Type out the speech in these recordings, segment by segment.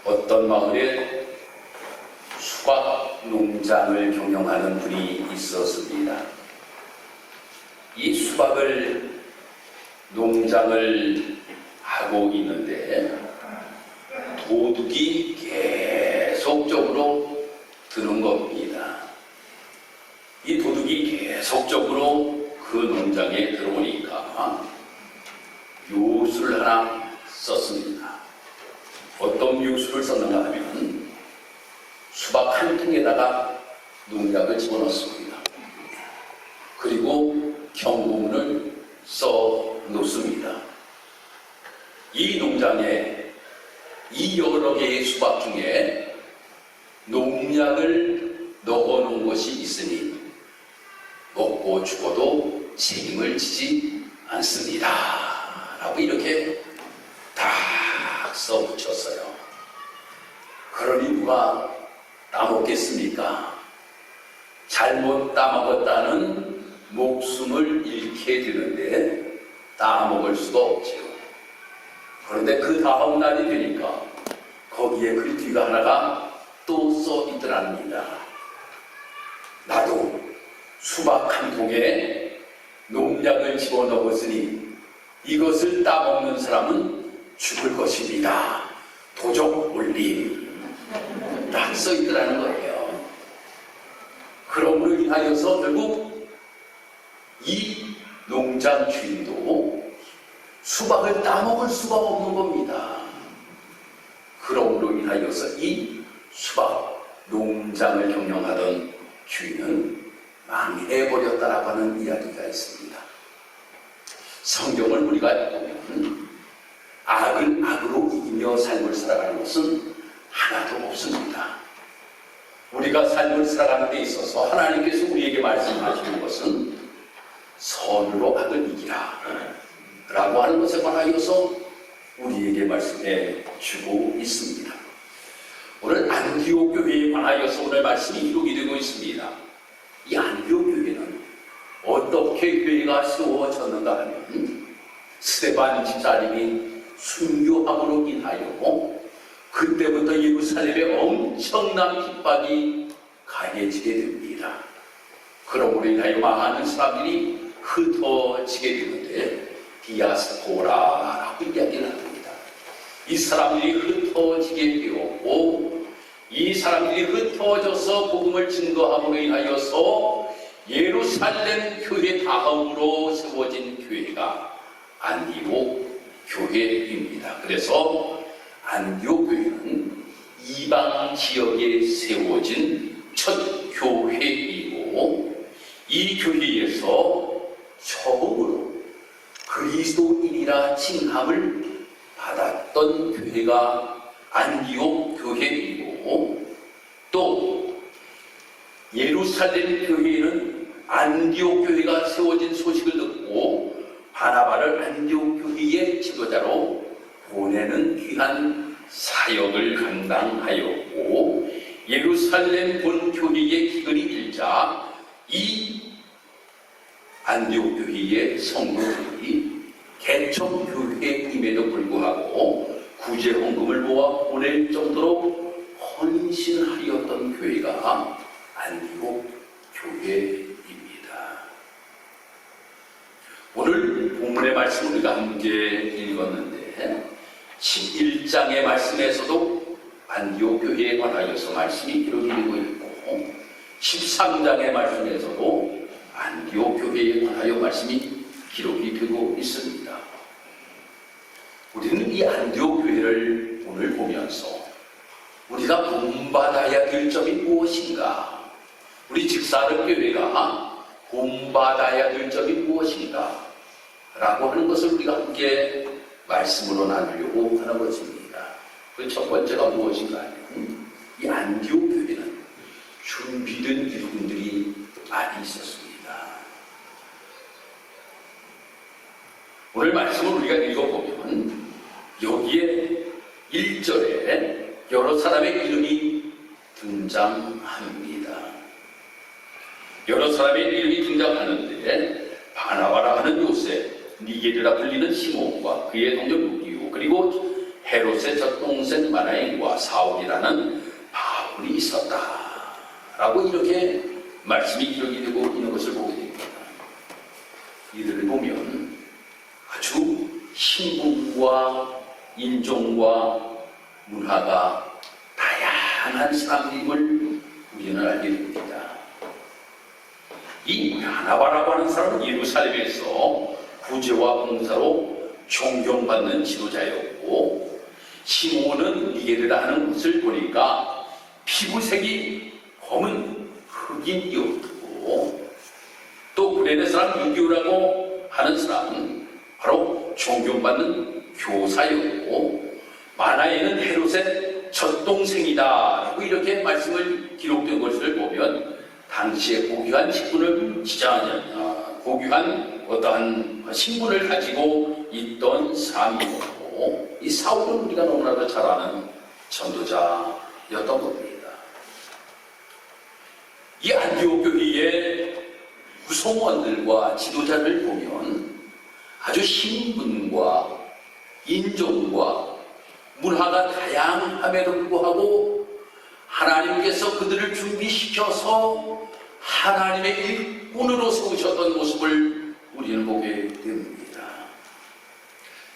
어떤 마을에 수박 농장을 경영하는 분이 있었습니다. 이 수박을 농장을 하고 있는데 도둑이 계속적으로 드는 겁니다. 이 도둑이 계속적으로 그 농장에 들어오니까 묘수를 하나 썼습니다. 어떤 묘수를 썼는가 하면 수박 한 통에다가 농약을 집어넣습니다. 그리고 경고문을 써 놓습니다. 이 농장에 이 여러 개의 수박 중에 농약을 넣어놓은 것이 있으니 먹고 죽어도 책임을 지지 않습니다. 라고 이렇게 딱 써붙였어요. 그러니 누가 따먹겠습니까? 잘못 따먹었다는 목숨을 잃게 되는데 따먹을 수가 없지요. 그런데 그 다음 날이 되니까 거기에 글 뒤가 하나가 또 써 있더랍니다. 나도 수박 한 통에 농약을 집어넣었으니 이것을 따먹는 사람은 죽을 것입니다. 도적 올림. 딱 써 있더라는 거예요. 그러므로 인하여서 결국 이 농장 주인도 수박을 따먹을 수가 없는 겁니다. 그러므로 인하여서 이 수박 농장을 경영하던 주인은 망해버렸다라고 하는 이야기가 있습니다. 성경을 우리가 보면 악을 악으로 이기며 삶을 살아가는 것은 하나도 없습니다. 우리가 삶을 살아가는 데 있어서 하나님께서 우리에게 말씀하시는 것은 선으로 악을 이기라 라고 하는 것에 관하여서 우리에게 말씀해 주고 있습니다. 오늘 안디옥 교회에 관하여서 오늘 말씀이 기록이 되고 있습니다. 이 안디옥 교회는 어떻게 교회가 세워졌는가 하면 스데반 집사님이 순교함으로 인하여 그때부터 예루살렘에 엄청난 핍박이 가해지게 됩니다. 그러므로 인하여 많은 사람들이 흩어지게 되는데 디아스포라라고 이야기를 합니다. 이 사람들이 흩어지게 되었고 이 사람들이 흩어져서 복음을 증거함으로 인하여서 예루살렘 교회 다음으로 세워진 교회가 안디옥 교회입니다. 그래서 안디옥 교회는 이방 지역에 세워진 첫 교회이고 이 교회에서 처음으로 그리스도인이라 칭함을 받았던 교회가 안디옥 교회이고 또 예루살렘 교회에는 안디옥 교회가 세워진 소식을 듣고 바나바를 안디옥 교회의 지도자로 보내는 귀한 사역을 감당하였고 예루살렘 본교회의 기근이 일자 이 안디옥 교회의 성도들이 개척교회임에도 불구하고 구제 헌금을 모아 보낼 정도로 헌신하였던 교회가 안디옥 교회입니다. 오늘 본문의 말씀을 우리가 함께 읽었는데 11장의 말씀에서도 안디옥 교회에 관하여서 말씀이 기록이 되고 있고 13장의 말씀에서도 안디옥 교회에 관하여 말씀이 기록이 되고 있습니다. 우리는 이 안디옥 교회를 오늘 보면서 우리가 본받아야 될 점이 무엇인가? 우리 직사름 교회가 본받아야 될 점이 무엇인가? 라고 하는 것을 우리가 함께 말씀으로 나누려고 하는 것입니다. 그 첫 번째가 무엇인가 하면 이 안디옥 교회는 준비된 일꾼들이 많이 있었습니다. 오늘 말씀을 우리가 읽어보면 여기에 1절에 여러 사람의 이름이 등장합니다. 여러 사람의 이름이 등장하는데 바나바라 하는 요셉, 니게르라 불리는 시몬과 그의 동료 루디오, 그리고 헤롯의 젖동생 마나행과 사울이라는 바울이 있었다 라고 이렇게 말씀이 기록이 되고 있는 것을 보게 됩니다. 이들을 보면 아주 신분과 인종과 문화가 다양한 사람임을 우리는 알게 됩니다. 이 바나바라고 하는 사람은 예루살렘에서 구제와 봉사로 존경받는 지도자였고, 시몬은 니게르라 하는 곳을 보니까 피부색이 검은 흑인이었고, 또 구레네 사람 유교라고 하는 사람은 바로 존경받는 교사였고, 마나에는 헤롯의 젖동생이다 라고 이렇게 말씀을 기록된 것을 보면 당시에 고귀한 신분을 고귀한 어떠한 신분을 가지고 있던 사람이었고, 이 사울은 우리가 너무나도 잘 아는 전도자였던 겁니다. 이 안디옥 교회의 구성원들과 지도자를 보면 아주 신분과 인종과 문화가 다양함에도 불구하고 하나님께서 그들을 준비시켜서 하나님의 일꾼으로 세우셨던 모습을 우리는 보게 됩니다.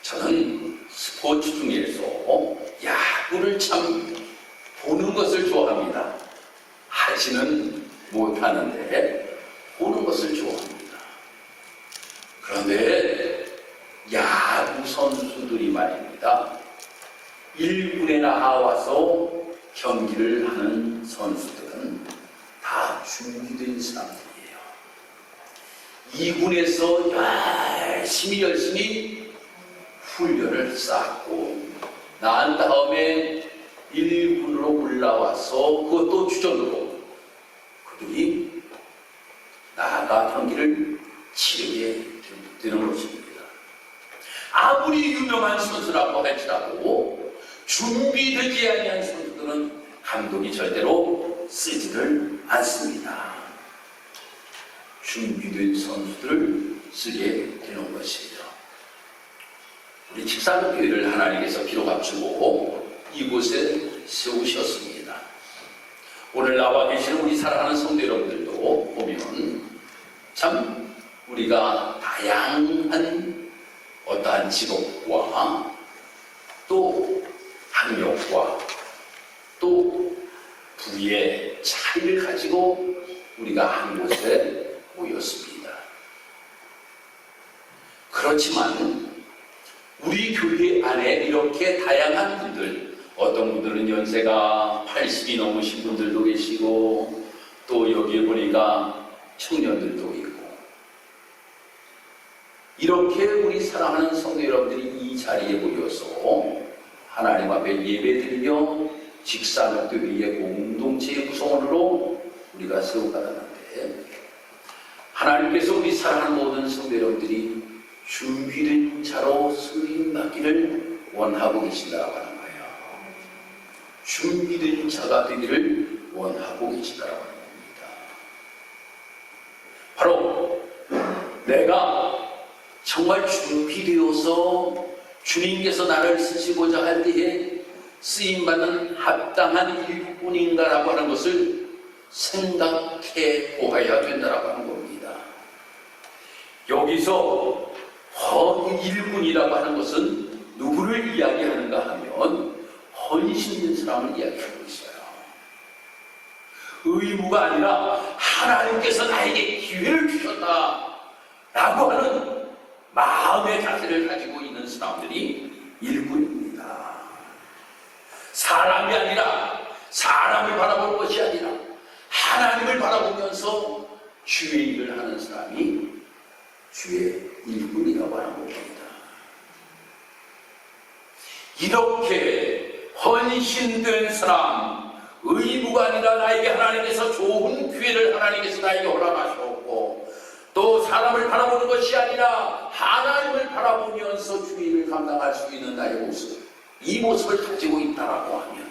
저는 스포츠 중에서 야구를 참 보는 것을 좋아합니다. 하지는 못하는데 보는 것을 좋아합니다. 그런데 야구 선수들이 말입니다, 1군에 나와서 경기를 하는 선수들은 다 준비된 사람들이에요. 2군에서 열심히 훈련을 쌓고 난 다음에 1군으로 올라와서 그것도 주전으로 그들이 나아가 경기를 치르게 되는 것입니다. 아무리 유명한 선수라고 할지라도 준비되지 아니한 선수들은 감독이 절대로 쓰지를 않습니다. 준비된 선수들을 쓰게 되는 것이죠. 우리 직사교회를 하나님께서 기록 합주고 이곳에 세우셨습니다. 오늘 나와 계시는 우리 사랑하는 성도 여러분들도 보면 참 우리가 다양한 어떠한 직업과 또 학력과 또 부의 차이를 가지고 우리가 한 곳에 모였습니다. 그렇지만 우리 교회 안에 이렇게 다양한 분들, 어떤 분들은 연세가 80이 넘으신 분들도 계시고, 또 여기에 보니까 청년들도 있고, 이렇게 우리 사랑하는 성도 여러분들이 이 자리에 모여서 하나님 앞에 예배드리며 직사역교회의 공동체의 구성원으로 우리가 세워가는데, 하나님께서 우리 사랑하는 모든 성도 여러분들이 준비된 자로 쓰임받기를 원하고 계신다고 하는 거예요. 준비된 자가 되기를 원하고 계신다고 하는 겁니다. 바로 내가 정말 준비되어서 주님께서 나를 쓰시고자 할 때에 쓰임받는 합당한 일꾼인가라고 하는 것을 생각해 보아야 된다고 하는 겁니다. 여기서 일꾼이라고 하는 것은 누구를 이야기하는가 하면 헌신된 사람을 이야기하고 있어요. 의무가 아니라 하나님께서 나에게 기회를 주셨다 라고 하는 마음의 자세를 가지고 있는 사람들이 일꾼입니다. 사람이 아니라, 사람을 바라볼 것이 아니라 하나님을 바라보면서 주의 일을 하는 사람이 주의 일꾼이라고 하는 겁니다. 이렇게 헌신된 사람, 의무가 아니라 나에게 하나님께서 좋은 기회를 하나님께서 나에게 허락하셨고, 또 사람을 바라보는 것이 아니라 하나님을 바라보면서 주의 일을 감당할 수 있는 나의 모습, 이 모습을 가지고 있다라고 하면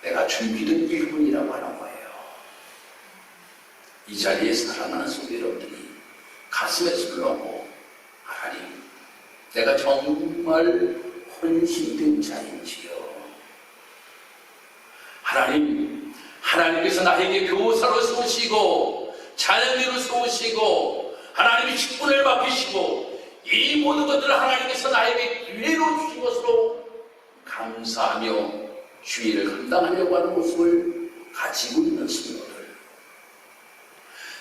내가 준비된 일꾼이라고 하는 거예요. 이 자리에 사랑하는 성도 여러분들이 가슴에 손을 얹고, 하나님, 내가 정말 헌신된 자인지요. 하나님께서 나에게 교사로 세우시고 자녀들로 세우시고 하나님이 직분을 맡기시고 이 모든 것들을 하나님께서 나에게 기회로 주신 것으로 감사하며 주의를 감당하려고 하는 모습을 가지고 있는 성도들,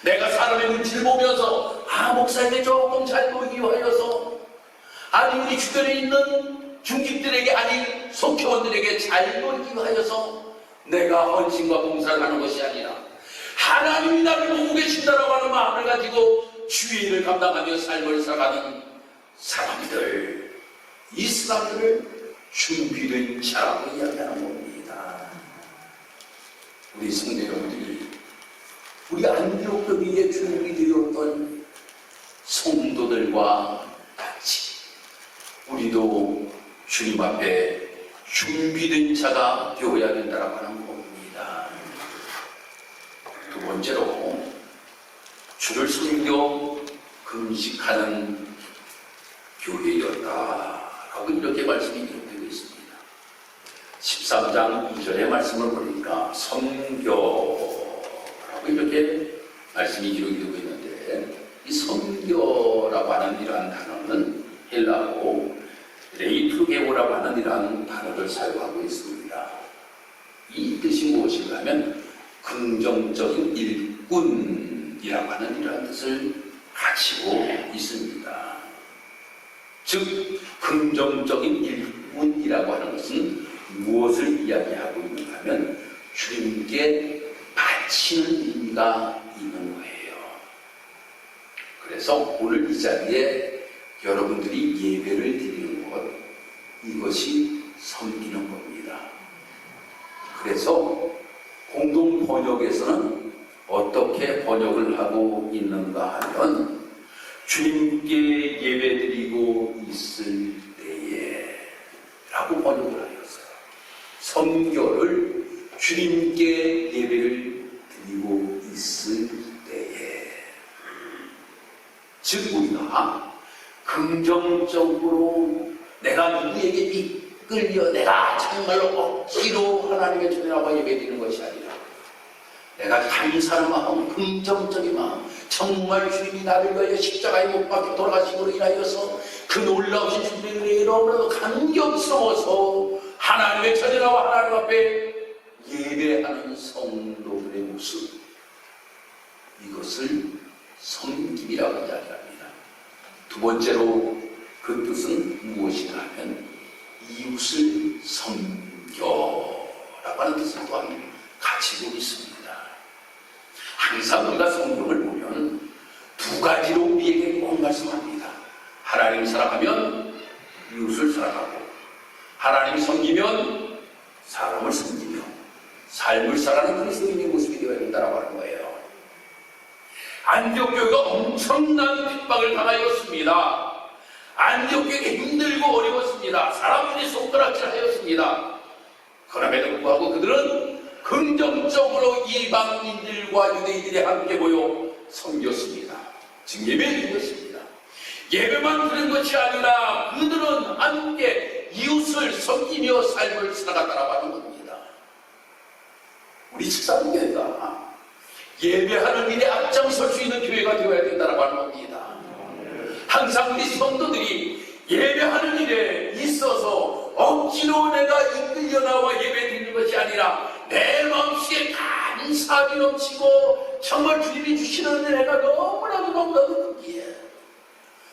내가 사람의 눈치를 보면서 목사에게 조금 잘 보이기 위하여서, 아니 우리 주변에 있는 중직들에게, 아니 속회원들에게 잘 보이기 위하여서 내가 헌신과 봉사를 하는 것이 아니라 하나님이 나를 보고 계신다라고 하는 마음을 가지고 주의를 감당하며 삶을 살아가는 사람들, 이 사람들을 준비된 자라고 이야기하는 겁니다. 우리 성도 여러분들이 우리 안디옥 교회에 준비되었던 성도들과 같이 우리도 주님 앞에 준비된 자가 되어야 된다고 하는 겁니다. 두 번째로, 주를 섬겨 금식하는 교회였다라고 이렇게 말씀이 기록되고 있습니다. 13장 2절의 말씀을 보니까 섬겨라고 이렇게 말씀이 기록이 되고 있는데, 이 섬겨라고 하는 이러한 단어는 헬라어 레이투게오라고 하는 이러한 단어를 사용하고 있습니다. 이 뜻이 무엇인가 하면 긍정적인 일꾼이라고 하는 이러한 뜻을 가지고 있습니다. 즉 긍정적인 일꾼이라고 하는 것은 무엇을 이야기하고 있는가 하면 주님께 바치는 의미가 있는 거예요. 그래서 오늘 이 자리에 여러분들이 예배를 드리는 것, 이것이 섬기는 겁니다. 그래서 공동 번역에서는 어떻게 번역을 하고 있는가 하면, 주님께 예배드리고 있을 때에 라고 번역을 하였어요. 섬겨를 주님께 예배를 드리고 있을 때에, 즉 우리가 긍정적으로 내가 누구에게 이끌려 내가 정말로 억지로 하나님의 전하고 예배드리는 것이 아니라 내가 감사하는 마음, 긍정적인 마음, 정말 주님이 나를 위하여 십자가에 못 박혀 돌아가심으로 인하여서 그 놀라우신 주님의 은혜에 너무나도 감격스러워서 하나님의 전하와 하나님 앞에 예배하는 성도들의 모습, 이것을 섬김이라고 이야기합니다. 두 번째로 그 뜻은 무엇이냐 하면 이웃을 섬겨라고 하는 뜻을 또한 가지고 있습니다. 항상 우리가 성경을 보면 두 가지로 우리에게 꼭 말씀합니다. 하나님 사랑하면 이웃을 사랑하고, 하나님 섬기면 사람을 섬기며 삶을 살아가는 그리스도인의 모습이 되어야 된다고 하는 거예요. 안디옥 교회가 엄청난 핍박을 당하였습니다. 안디옥 교회가 힘들고 어려웠습니다. 사람들이 손가락질하였습니다. 그럼에도 불구하고 그들은 긍정적으로 이방인들과 유대인들이 함께 모여 섬겼습니다. 즉 예배드렸습니다. 예배만 드린 것이 아니라 그들은 함께 이웃을 섬기며 삶을 살아갔다고 하는 겁니다. 우리 직사교회가 예배하는 일에 앞장설 수 있는 교회가 되어야 된다고 하는 겁니다. 항상 우리 성도들이 예배하는 일에 있어서 억지로 내가 이끌려 나와 예배 드리는 것이 아니라 내 마음속에 감사함이 넘치고 정말 주님이 주시는 은혜가 너무나도 크기에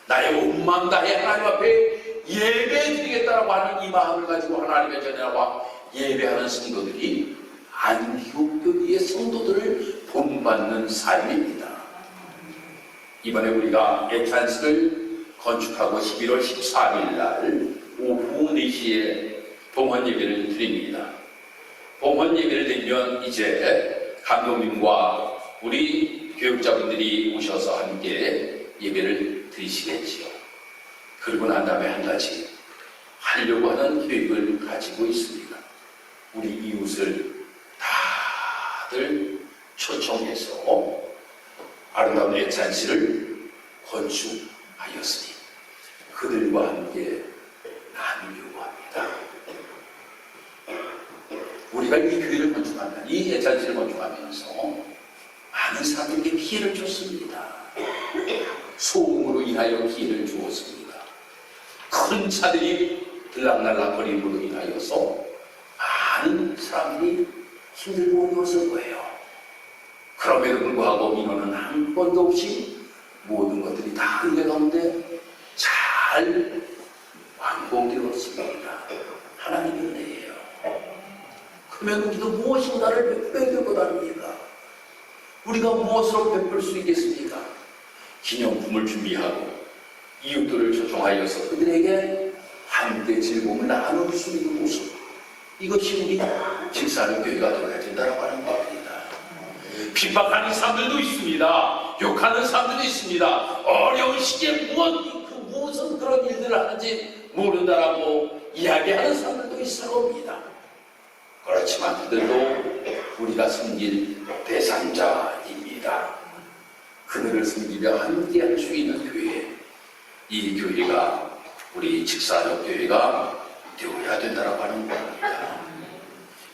나의 온 마음 다해 하나님 앞에 예배 드리겠다라고 하는 이 마음을 가지고 하나님의 전에 나와 예배하는 성도들이 안디옥 교회의 성도들을 본받는 삶입니다. 이번에 우리가 예찬스를 건축하고 11월 14일 날 오후 4시에 봉헌 예배를 드립니다. 봉헌 예배를 드리면 이제 감독님과 우리 교육자분들이 오셔서 함께 예배를 드리시겠지요. 그리고 난 다음에 한 가지 하려고 하는 계획을 가지고 있습니다. 우리 이웃을 다들 초청해서 아름다운 예찬시를 건축하였으니 그들과 함께 나누려고 합니다. 우리가 이 교회를 건축하면, 이 예찬시를 건축하면서 많은 사람들에게 피해를 줬습니다. 소음으로 인하여 피해를 주었습니다. 큰 차들이 들락날락거림으로 인하여서 많은 사람들이 힘들고 어려웠을 거예요. 그럼에도 불구하고 민원은 한 번도 없이 모든 것들이 다 은혜 가운데 잘 완공되었습니다. 하나님의 은혜예요. 그러면 우리도 무엇인가를 베풀어야 될 것 아닙니까? 우리가 무엇으로 베풀 수 있겠습니까? 기념품을 준비하고 이웃들을 초청하여서 그들에게 함께 즐거움을 나눌 수 있는 모습, 이것이 우리 직사하는 교회가 되어야 된다고 하는 겁니다. 핍박하는 사람들도 있습니다. 욕하는 사람들도 있습니다. 어려운 시기에 무슨 그런 일들을 하는지 모른다라고 이야기하는 사람들도 있을 겁니다. 그렇지만 그들도 우리가 섬길 대상자입니다. 그들을 섬기며 함께 할 수 있는 교회, 이 교회가 우리 직사역 교회가 되어야 된다고 하는 겁니다.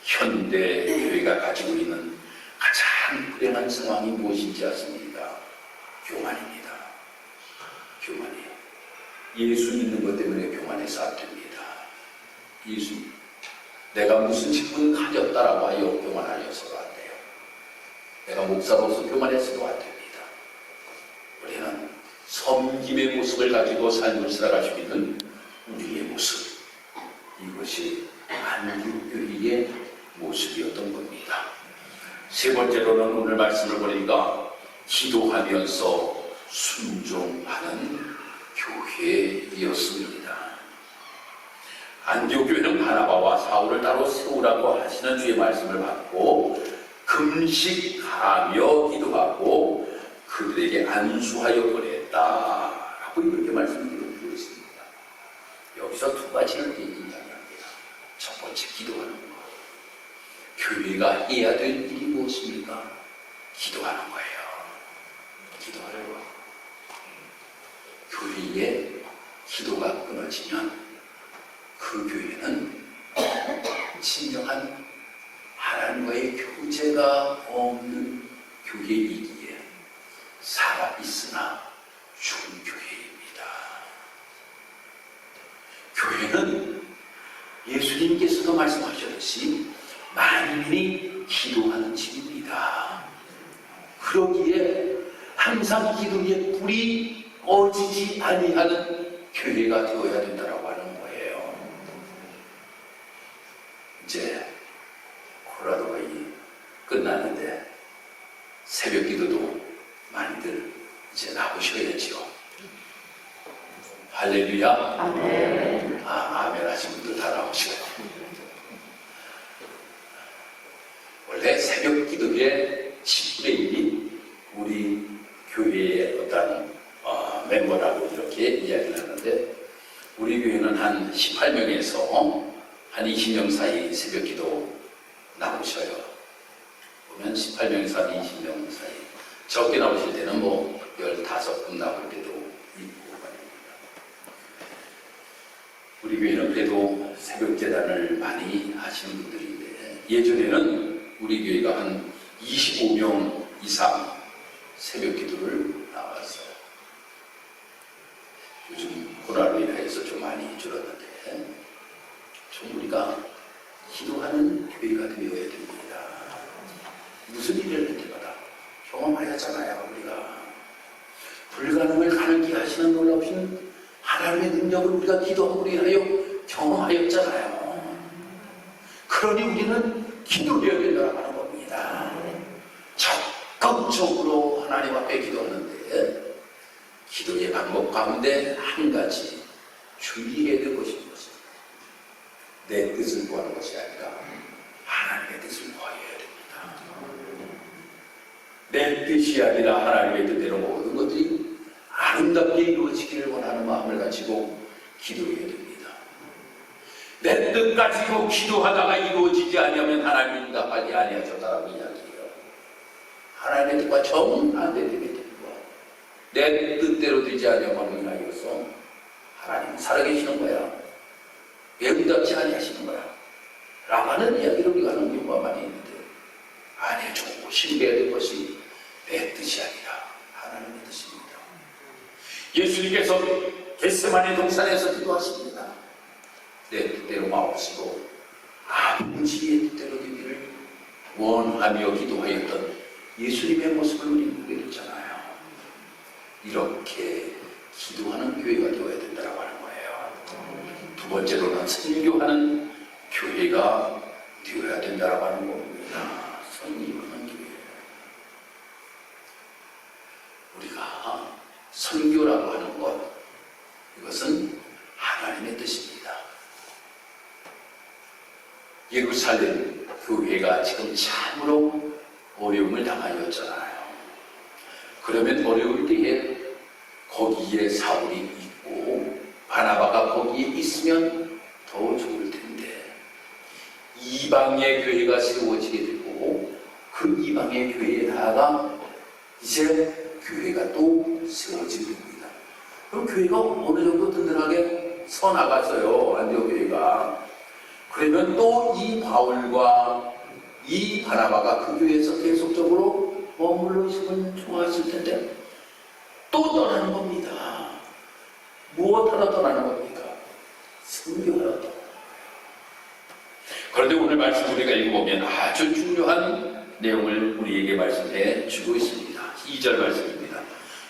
현대 교회가 가지고 있는 가장 불행한 상황이 무엇인지 아십니까? 교만입니다. 교만이에요. 예수 믿는 것 때문에 교만해서 안 됩니다. 예수, 내가 무슨 직분을 가졌다라고 하여 교만하여서도 안 돼요. 내가 목사로서 교만해서도 안 됩니다. 우리는 섬김의 모습을 가지고 삶을 살아갈 수 있는 우리의 모습, 이것이 한국교회의 모습이었던 겁니다. 세 번째로는 오늘 말씀을 보니까 기도하면서 순종하는 교회였습니다. 안디옥교회는 바나바와 사울을 따로 세우라고 하시는 주의 말씀을 받고 금식하며 기도하고 그들에게 안수하여 보냈다라고 이렇게 말씀드리고 있습니다. 여기서 두 가지를 이야기합니다. 첫 번째, 기도하는 것. 교회가 해야 될 일이 무엇입니까? 기도하는 거예요. 기도하는 거. 교회에 기도가 끊어지면 그 교회는 진정한 하나님과의 교제가 없는 교회이기에 살아있으나 죽은 교회입니다. 교회는 예수님께서도 말씀하셨듯이 만민이 기도하는 집입니다. 그러기에 항상 기도에 불이 꺼지지 아니하는 교회가 되어야 된다고 하는 거예요. 이제 코로나가 끝났는데 새벽 기도도 많이들 이제 나오셔야죠. 할렐루야. 아멘. 아멘 하신 분들 다 나오시고. 원래 새벽 기도의 10분의 1이 우리 교회의 어떤 멤버라고 이렇게 이야기를 하는데, 우리 교회는 한 18명에서 한 20명 사이 새벽 기도 나오셔요. 보면 18명에서 한 20명 사이. 적게 나오실 때는 뭐 15분 나올 때도 있고 말입니다. 우리 교회는 그래도 새벽 재단을 많이 하시는 분들인데, 예전에는 우리 교회가 한 25명 이상 새벽 기도를 나왔어요. 요즘 코로나로 인해서 좀 많이 줄었는데, 좀 우리가 기도하는 교회가 되어야 됩니다. 무슨 일을 할 때마다 경험하였잖아요. 우리가 불가능을 가능케 하시는 놀라우신 하나님의 능력을 우리가 기도하고 인하여 경험하였잖아요. 그러니 우리는 기도해야 된다고 하는 겁니다. 적극적으로 하나님 앞에 기도하는데, 기도의 방법 가운데 한 가지 주의해야 될 것이 있습니다. 내 뜻을 구하는 것이 아니라 하나님의 뜻을 구해야 됩니다. 내 뜻이 아니라 하나님의 뜻대로 모든 것들이 아름답게 이루어지기를 원하는 마음을 가지고 기도해야 됩니다. 내 뜻 가지고 기도하다가 이루어지지 아니하면 하나님 응답하지 아니하셨다라고 이야기해요. 하나님의 뜻과 정반대되게 됩니다. 내 뜻대로 되지 아니하면 인하여서 하나님 살아계시는 거야. 왜 응답지 아니하시는 거야? 라고 하는 이야기를 우리가 하는 경우가 많이 있는데, 아니, 조심해야 될 것이 내 뜻이 아니라 하나님의 뜻입니다. 예수님께서 겟세마네 동산에서 기도하십니다. 내 뜻대로 마옵시고 아버지의 뜻대로 되기를 원하며 기도하였던 예수님의 모습을 우리는 보게 됐잖아요. 이렇게 기도하는 교회가 되어야 된다고 하는 거예요. 두 번째로는 선교하는 교회가 되어야 된다고 하는 겁니다. 선교하는 교회. 우리가 선교라고 하는 것, 이것은 하나님의 뜻입니다. 예루살렘 교회가 지금 참으로 어려움을 당하였잖아요. 그러면 어려울 때에 거기에 사울이 있고 바나바가 거기에 있으면 더 좋을 텐데, 이방의 교회가 세워지게 되고 그 이방의 교회에다가 이제 교회가 또 세워지게 됩니다. 그럼 교회가 어느 정도 든든하게 서나갔어요. 안디옥 교회가. 그러면 또 이 바울과 이 바나바가 그 교회에서 계속적으로 머물러 있으면 좋았을 텐데 또 떠나는 겁니다. 무엇하러 떠나는 겁니까? 선교하러 떠나는 거예요. 그런데 오늘 말씀 우리가 읽어보면 아주 중요한 내용을 우리에게 말씀해 주고 있습니다. 2절 말씀입니다.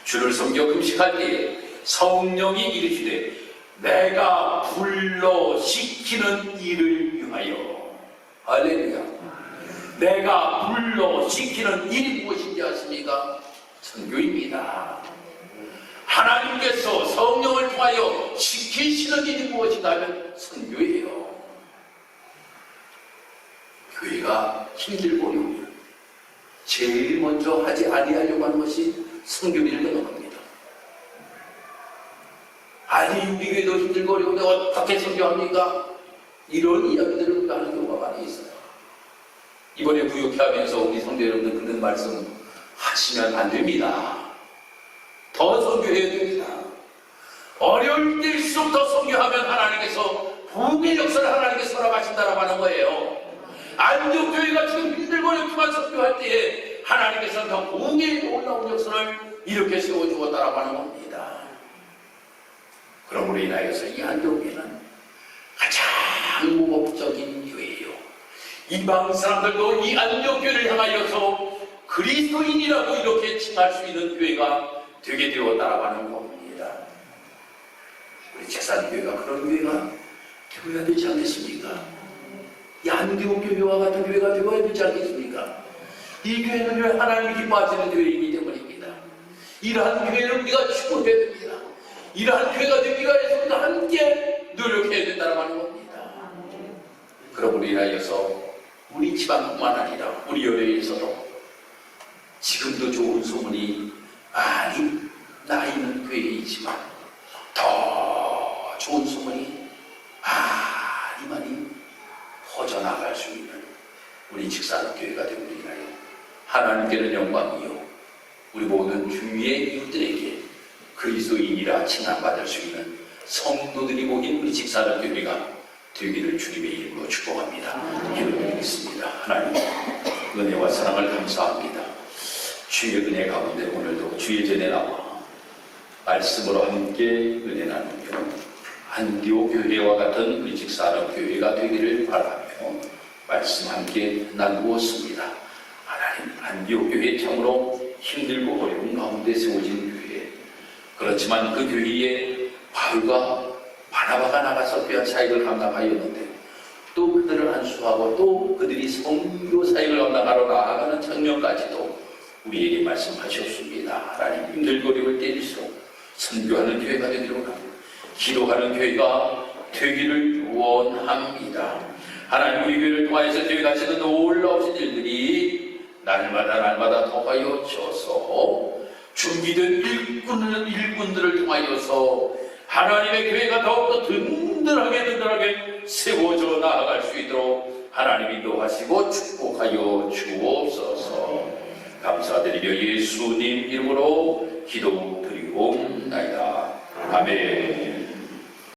주를 섬겨 금식할 때에 성령이 이르시되 내가 불러 시키는 일을 위하여. 할렐루야. 내가 불러 시키는 일이 무엇인지 아십니까? 선교입니다. 하나님께서 성령을 통하여 시키시는 일이 무엇인가 하면 선교예요. 교회가 힘들고 어려우면 제일 먼저 하지 아니하려고 하는 것이 선교비를 내는 겁니다. 아니, 우리 교회도 힘들고 어려운데 어떻게 선교합니까? 이런 이야기들을 우리가 하는 경우가 많이 있어요. 이번에 부욕회 하면서 우리 성도 여러분들 그런 말씀 하시면 안 됩니다. 더 선교해야 됩니다. 어려울 때일수록 더 선교하면 하나님께서 부흥의 역사를 하나님께서 허락하신다라고 하는 거예요. 안디옥 교회가 지금 힘들고 어렵지만 선교할 때에 하나님께서 더 부흥의 놀라운 역사를 이렇게 세워주었다라고 하는 겁니다. 그러므로 인하여서 이 안디옥 교회는 가장 무법적인 교회예요. 이방 사람들도 이 안디옥 교회를 향하여서 그리스도인이라고 이렇게 칭할 수 있는 교회가 되게 되었다라고 하는 겁니다. 우리 제산교회가 그런 교회가 되어야 되지 않겠습니까? 이 안디옥 교회와 같은 교회가 되어야 되지 않겠습니까? 이 교회는 왜 하나님이 기뻐하시는 교회이기 때문입니다. 이러한 교회를 우리가 추구해야 됩니다. 이러한 교회가 되기 위해서 우리가 함께 노력해야 된다고 하는 겁니다. 그러므로 인하여서 우리 지방뿐만 아니라 우리 교회에서도 지금도 좋은 소문이 많이 나 있는 교회이지만 더 좋은 소문이 많이 퍼져나갈 수 있는 우리 직사교회가 되고 있나요? 하나님께는 영광이요 우리 모든 주위의 이웃들에게 그리스도인이라 칭함받을 수 있는 성도들이 모인 우리 직사교회가 되기를 주님의 이름으로 축복합니다. 기도드리겠습니다. 하나님 은혜와 사랑을 감사합니다. 주의 은혜 가운데 오늘도 주의 전에 나와 말씀으로 함께 은혜 나누며 안디옥 교회와 같은 우리 직사람 교회가 되기를 바라며 말씀 함께 나누었습니다. 하나님, 안디옥 교회 참으로 힘들고 어려운 가운데 세워진 교회, 그렇지만 그 교회에 바울과 바나바가 나가서 귀한 사역을 감당하였는데 또 그들을 안수하고 또 그들이 선교 사역을 감당하러 나아가는 장면까지도 우리에게 말씀하셨습니다. 하나님, 힘들고 어려울 때일수록 선교하는 교회가 되기를 원합니다. 기도하는 교회가 되기를 원합니다. 하나님, 우리 교회를 통하여서 교회가 하시는 놀라우신 일들이 날마다 더하여 주어서 준비된 일꾼들을 통하여서 하나님의 교회가 더욱더 든든하게 세워져 나아갈 수 있도록 하나님 인도하시고 축복하여 주옵소서. 감사드리며 예수님 이름으로 기도드리옵나이다. 아멘.